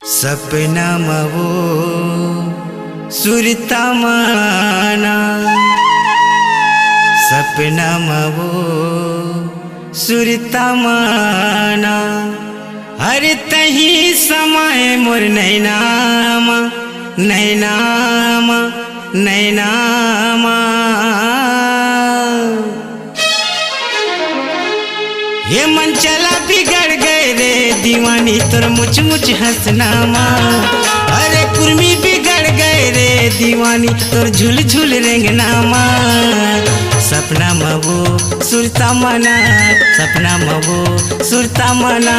सपना मवो सुरता माना, सपना मवो सुरता माना। हर तही समय मोर नैनामा नैनामा नैनामा। ये मन चला बिगड़ गए रे दीवानी तोर मुझ मुझ हंसनामा। अरे कुर्मी बिगड़ गए रे दीवानी तोर झुल झुल रेंगनामा। सपना मवो सुरता मना, सपना मवो सुरता मना।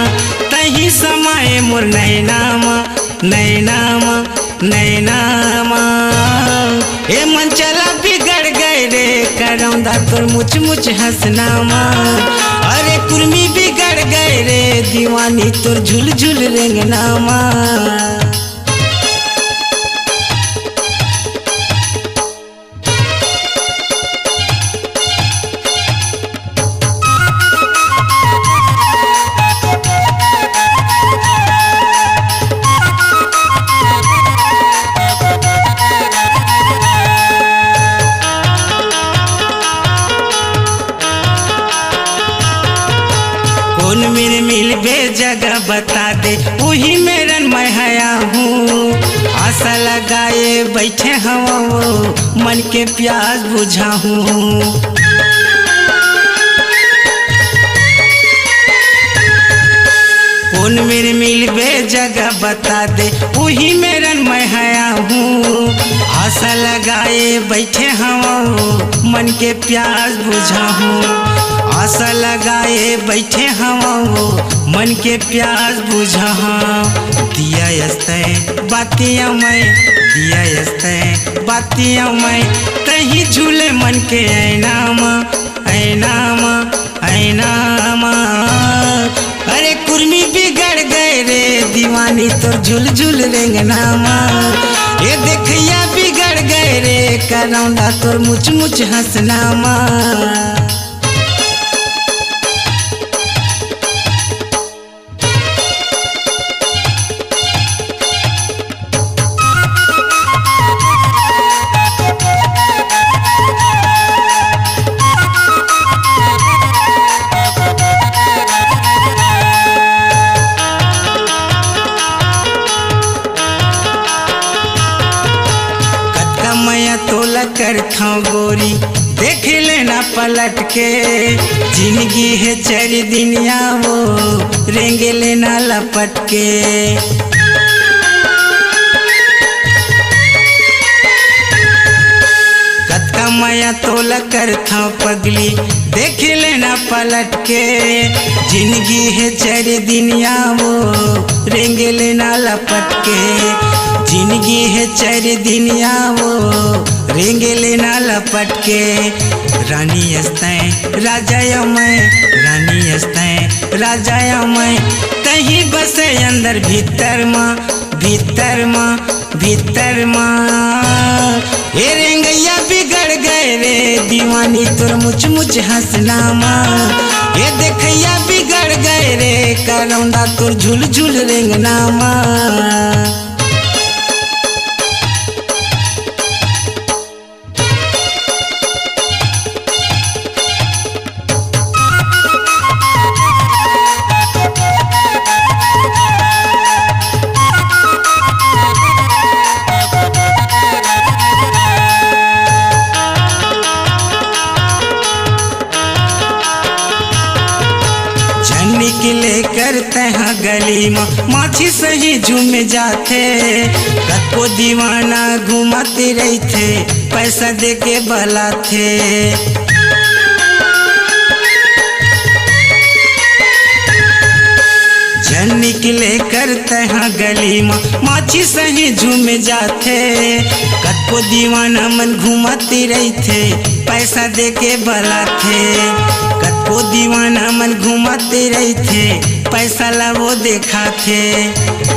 तही समय मोर नैनामा नैनामा नैनामा। ए मन चला बिगड़ गए रे करौंदा तोर मुझ मुझ हंसनामा। अरे कुर्मी बिगड़ गए रे दीवानी तोर झुल झुल रेंगनामा। कौन मेरे मिल बे जगह बता दे, वही मेरन मैं हया हूँ। आशा लगाए बैठे हवा वो मन के प्यास बुझा हूँ। कौन मेरे मिल बे जगह बता दे, वही मेरन मैं हया हूँ। आशा लगाए बैठे हवा वो मन के प्यास बुझा हूँ। आशा लगाए बैठे हवा वो मन के प्यास बुझा। दिया यस्ते बातियाँ मैं, दिया यस्ते बातियाँ मैं। तही झूले मन के ऐनामा ऐनामा ऐनामा। अरे कुर्मी बिगड़ गए रे दीवानी तोर झुल झुल रेंगनामा। ये देखिया बिगड़ गए रे करौंदा तोर मुझ मुझ हंसनामा। तोला कर था गोरी देख लेना पलट के। जिंदगी है चार दिनिया वो रेंगे लेना लपट के। कत्का माया तोला कर था पगली देख लेना पलट के। जिंदगी है चार दिनिया वो रेंगे लेना लपट के। जिंदगी है चार दिनिया वो रेंगे लेना लपट के। रानी अस्तें राजा या मैं, रानी अस्तें राजा या मैं। तही बसे अंदर भीतर माँ भीतर माँ भीतर माँ। ये रेंगैया बिगड़ गए रे दीवानी तोर मुझ मुझ हंसनामा। ये देखैया बिगड़ गए रे करौंदा तोर झुल झुल रेंगनामा। निकले करते हैं गली में माछी सही झूम जाते। कको दीवाना घुमाते रही थे पैसा दे के बलाते। जन निकले करते हैं गली में माछी सही झूम जाते। कको दीवाना मन घुमाते रही थे पैसा दे के बलाते। वो दीवाना मन घुमाते रही थे पैसा ला वो देखा थे।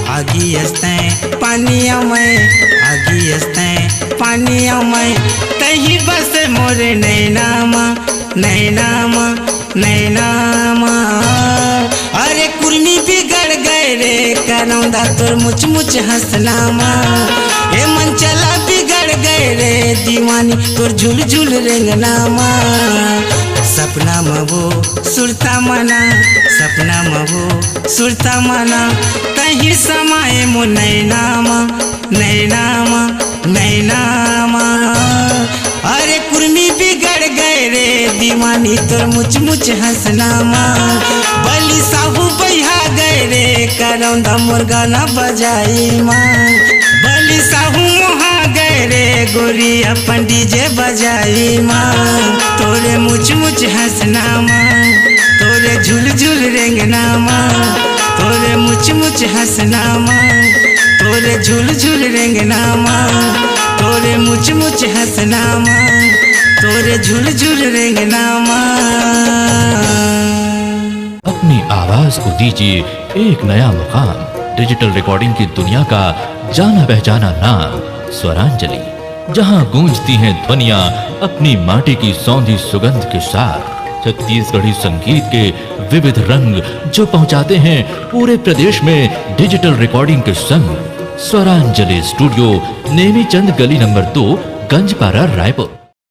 आगी हंसते पानिया में, आगी हंसते पानिया में। तही बस मोरे नैनामा नैनामा नैनामा। अरे कुर्मी बिगड़ गए रे करौंदा तोर मुच मुच हंसनामा। ए मन चला बिगड़ गए रे दीवानी तोर झुल झुल रेंगनामा। सपना में वो सुरता मना, सपना में वो सुरता मना, कहीं समाए मो नैनामा नैनामा नैनामा। अरे कुर्मी बिगड़ गए रे दीवानी तोर मुच मुच हंसनामा। बली साहू बहा गए रे करौंदा मोर गाना बजाई माँ। बली साहू मोहा गए रे गोरी अपन डीजे बजाई माँ। तोरे मुच मुच हंसनामा, तोरे झुल झुल रेंगनामा, तोरे मुच मुच हंसनामा, तोरे झुल झुल रेंगनामा, तोरे मुच मुच हंसनामा, तोरे झुल झुल रेंगनामा। अपनी आवाज को दीजिए एक नया मुकाम। डिजिटल रिकॉर्डिंग की दुनिया का जाना पहचाना नाम स्वरांजलि, जहां गूंजती हैं ध्वनियां अपनी माटी की सौंधी सुगंध के साथ। छत्तीसगढ़ी संगीत के विविध रंग जो पहुंचाते हैं पूरे प्रदेश में डिजिटल रिकॉर्डिंग के संग। स्वरांजलि स्टूडियो, नेमीचंद गली नंबर 2, गंजपारा, रायपुर।